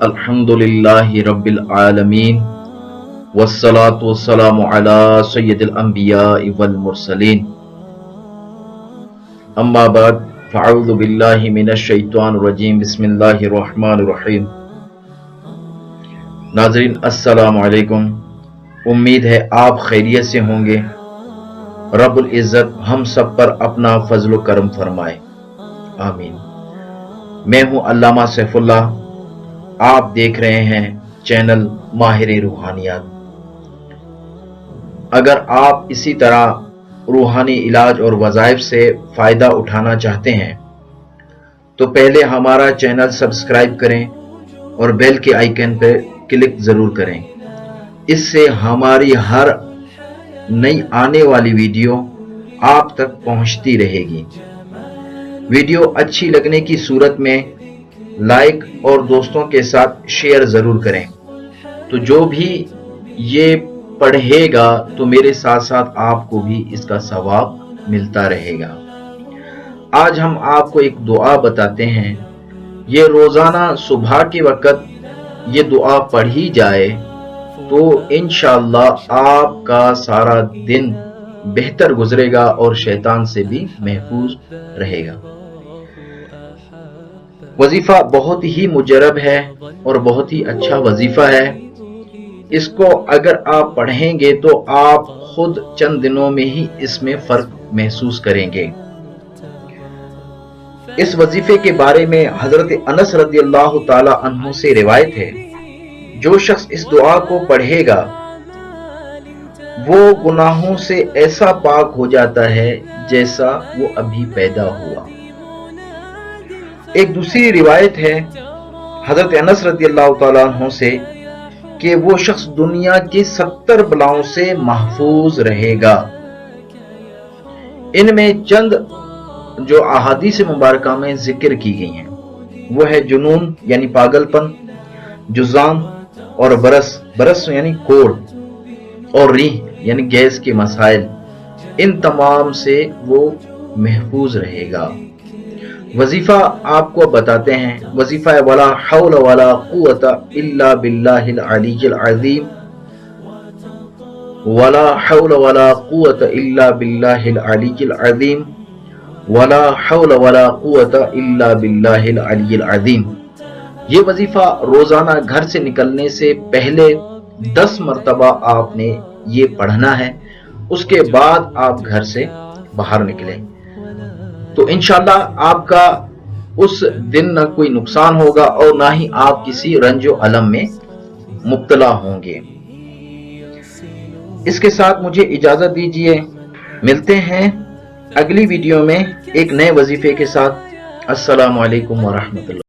अल्हम्दुलिल्लाहि रब्बिल आलमीन वस्सलातु वस्सलामु अला सय्यिदिल अंबिया'i वल मुरसलीन अम्मा बाद फ़अऊज़ु बिल्लाहि मिनश शैतानिर रजीम बिस्मिल्लाहिर रहमानिर रहीम। नाज़रीन अस्सलामु अलैकुम। उम्मीद है आप खैरियत से होंगे। रब्बुल इज़्ज़त हम सब पर अपना फज़्ल व करम फरमाए, आमीन। मैं हूँ अल्लामा सैफुल्लाह। आप देख रहे हैं चैनल माहिर रूहानियात। अगर आप इसी तरह रूहानी इलाज और वज़ाइफ से फ़ायदा उठाना चाहते हैं तो पहले हमारा चैनल सब्सक्राइब करें और बेल के आइकन पर क्लिक ज़रूर करें। इससे हमारी हर नई आने वाली वीडियो आप तक पहुंचती रहेगी। वीडियो अच्छी लगने की सूरत में लाइक और दोस्तों के साथ शेयर ज़रूर करें। तो जो भी ये पढ़ेगा तो मेरे साथ साथ आपको भी इसका सवाब मिलता रहेगा। आज हम आपको एक दुआ बताते हैं। ये रोज़ाना सुबह के वक़्त ये दुआ पढ़ी जाए तो इंशाअल्लाह आपका सारा दिन बेहतर गुजरेगा और शैतान से भी महफूज रहेगा। वजीफा बहुत ही मुजरब है और बहुत ही अच्छा वजीफा है। इसको अगर आप पढ़ेंगे तो आप खुद चंद दिनों में ही इसमें फर्क महसूस करेंगे। इस वजीफे के बारे में हजरत अनस रज़ियल्लाहु ताला अन्हु से रिवायत है, जो शख्स इस दुआ को पढ़ेगा वो गुनाहों से ऐसा पाक हो जाता है जैसा वो अभी पैदा हुआ। एक दूसरी रिवायत है हजरत अनस रज़ियल्लाहु ताला अन्हु से कि वो शख्स दुनिया की 70 बलाओं से महफूज रहेगा। इनमें चंद जो अहादीस मुबारका में जिक्र की गई हैं वो है जुनून यानी पागलपन, जुज़ाम और बरस यानी कोड़, और रीह यानी गैस के मसाइल। इन तमाम से वो महफूज रहेगा। वजीफा आपको बताते हैं। वजीफा है वला हौल वला कुव्वता इल्ला बिल्लाहिल अलीय्यिल अज़ीम, वला हौल वला कुव्वता इल्ला बिल्लाहिल अलीय्यिल अज़ीम, वला हौल वला कुव्वता इल्ला बिल्लाहिल अलीय्यिल अज़ीम। ये वजीफा रोजाना घर से निकलने से पहले 10 मरतबा आपने ये पढ़ना है। उसके बाद आप घर से बाहर निकले तो इंशाअल्लाह आपका उस दिन न कोई नुकसान होगा और ना ही आप किसी रंजो अलम में मुब्तला होंगे। इसके साथ मुझे इजाजत दीजिए। मिलते हैं अगली वीडियो में एक नए वजीफे के साथ। अस्सलामु अलैकुम व रहमतुल्लाह।